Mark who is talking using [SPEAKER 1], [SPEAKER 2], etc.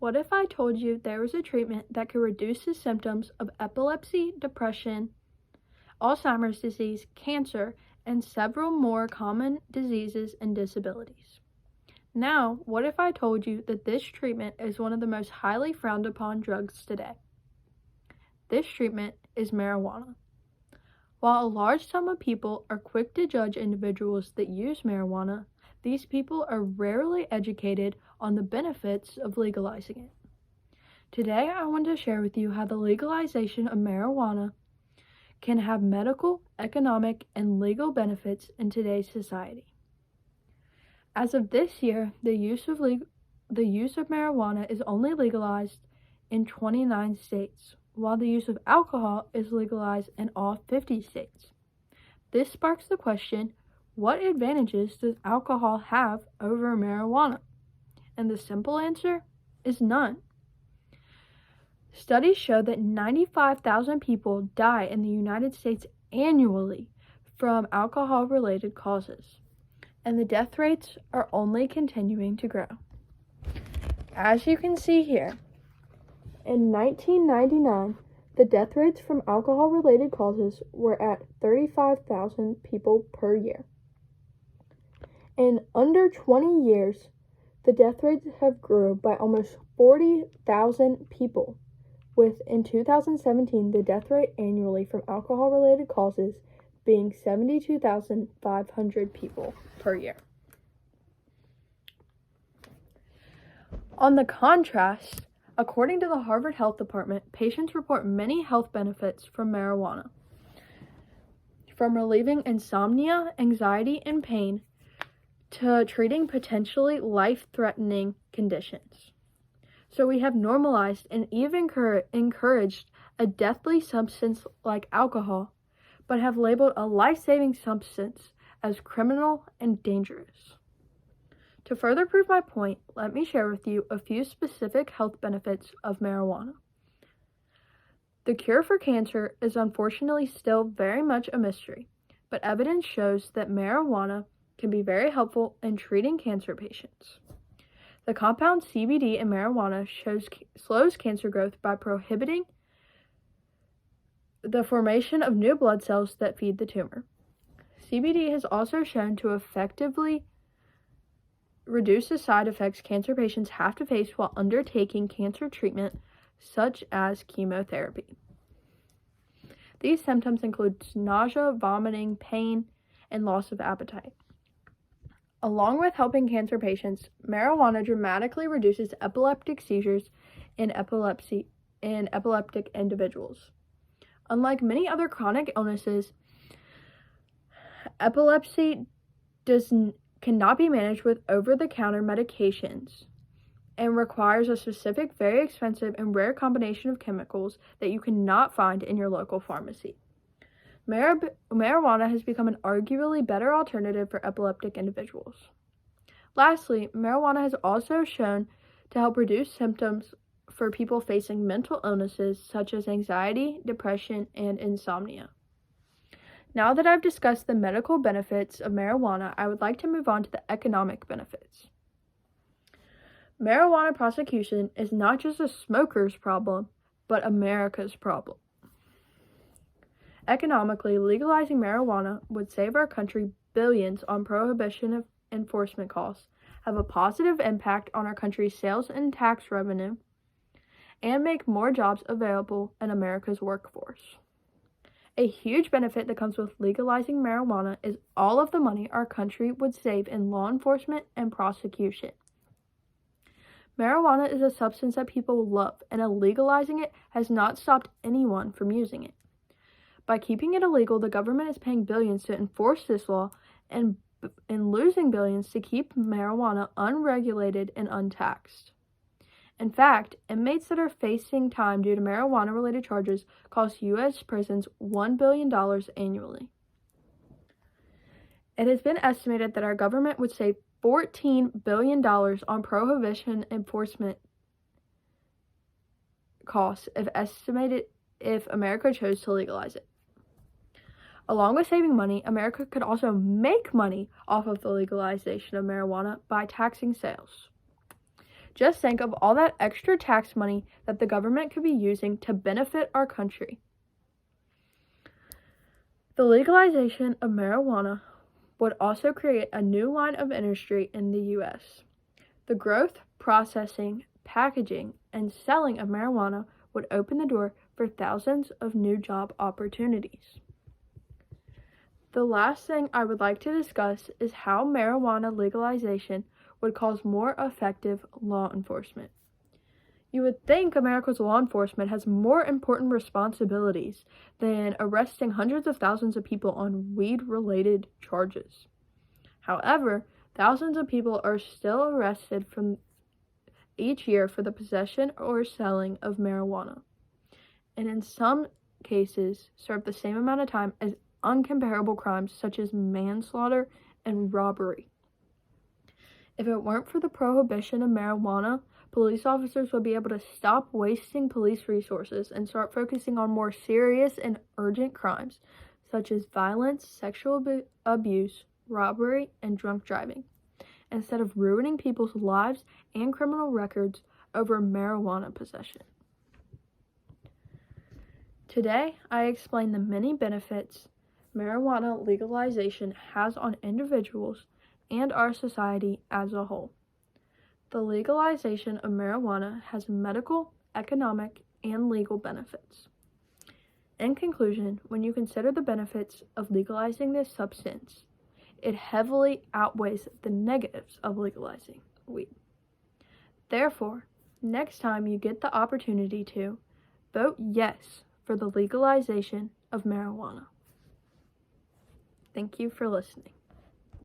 [SPEAKER 1] What if I told you there was a treatment that could reduce the symptoms of epilepsy, depression, Alzheimer's disease, cancer, and several more common diseases and disabilities? Now, what if I told you that this treatment is one of the most highly frowned upon drugs today? This treatment is marijuana. While a large sum of people are quick to judge individuals that use marijuana, these people are rarely educated on the benefits of legalizing it. Today, I want to share with you how the legalization of marijuana can have medical, economic, and legal benefits in today's society. As of this year, the use of marijuana is only legalized in 29 states, while the use of alcohol is legalized in all 50 states. This sparks the question, what advantages does alcohol have over marijuana? And the simple answer is none. Studies show that 95,000 people die in the United States annually from alcohol-related causes, and the death rates are only continuing to grow. As you can see here, in 1999, the death rates from alcohol-related causes were at 35,000 people per year. In under 20 years, the death rates have grew by almost 40,000 people, with in 2017 the death rate annually from alcohol-related causes being 72,500 people per year. On the contrast, according to the Harvard Health Department, patients report many health benefits from marijuana, from relieving insomnia, anxiety, and pain to treating potentially life-threatening conditions. So we have normalized and even encouraged a deadly substance like alcohol, but have labeled a life-saving substance as criminal and dangerous. To further prove my point, let me share with you a few specific health benefits of marijuana. The cure for cancer is unfortunately still very much a mystery, but evidence shows that marijuana can be very helpful in treating cancer patients. The compound CBD in marijuana slows cancer growth by prohibiting the formation of new blood cells that feed the tumor. CBD has also shown to effectively reduce the side effects cancer patients have to face while undertaking cancer treatment, such as chemotherapy. These symptoms include nausea, vomiting, pain, and loss of appetite. Along with helping cancer patients, marijuana dramatically reduces epileptic seizures in epileptic individuals. Unlike many other chronic illnesses, epilepsy cannot be managed with over-the-counter medications and requires a specific, very expensive, and rare combination of chemicals that you cannot find in your local pharmacy. Marijuana has become an arguably better alternative for epileptic individuals. Lastly, marijuana has also shown to help reduce symptoms for people facing mental illnesses such as anxiety, depression, and insomnia. Now that I've discussed the medical benefits of marijuana, I would like to move on to the economic benefits. Marijuana prosecution is not just a smoker's problem, but America's problem. Economically, legalizing marijuana would save our country billions on prohibition enforcement costs, have a positive impact on our country's sales and tax revenue, and make more jobs available in America's workforce. A huge benefit that comes with legalizing marijuana is all of the money our country would save in law enforcement and prosecution. Marijuana is a substance that people love, and legalizing it has not stopped anyone from using it. By keeping it illegal, the government is paying billions to enforce this law and losing billions to keep marijuana unregulated and untaxed. In fact, inmates that are facing time due to marijuana-related charges cost U.S. prisons $1 billion annually. It has been estimated that our government would save $14 billion on prohibition enforcement costs if America chose to legalize it. Along with saving money, America could also make money off of the legalization of marijuana by taxing sales. Just think of all that extra tax money that the government could be using to benefit our country. The legalization of marijuana would also create a new line of industry in the U.S. The growth, processing, packaging, and selling of marijuana would open the door for thousands of new job opportunities. The last thing I would like to discuss is how marijuana legalization would cause more effective law enforcement. You would think America's law enforcement has more important responsibilities than arresting hundreds of thousands of people on weed-related charges. However, thousands of people are still arrested from each year for the possession or selling of marijuana, and in some cases serve the same amount of time as uncomparable crimes such as manslaughter and robbery. If it weren't for the prohibition of marijuana, police officers would be able to stop wasting police resources and start focusing on more serious and urgent crimes such as violence, sexual abuse, robbery, and drunk driving, instead of ruining people's lives and criminal records over marijuana possession. Today, I explained the many benefits marijuana legalization has on individuals and our society as a whole. The legalization of marijuana has medical, economic, and legal benefits. In conclusion, when you consider the benefits of legalizing this substance, it heavily outweighs the negatives of legalizing weed. Therefore, next time you get the opportunity to, vote yes for the legalization of marijuana. Thank you for listening.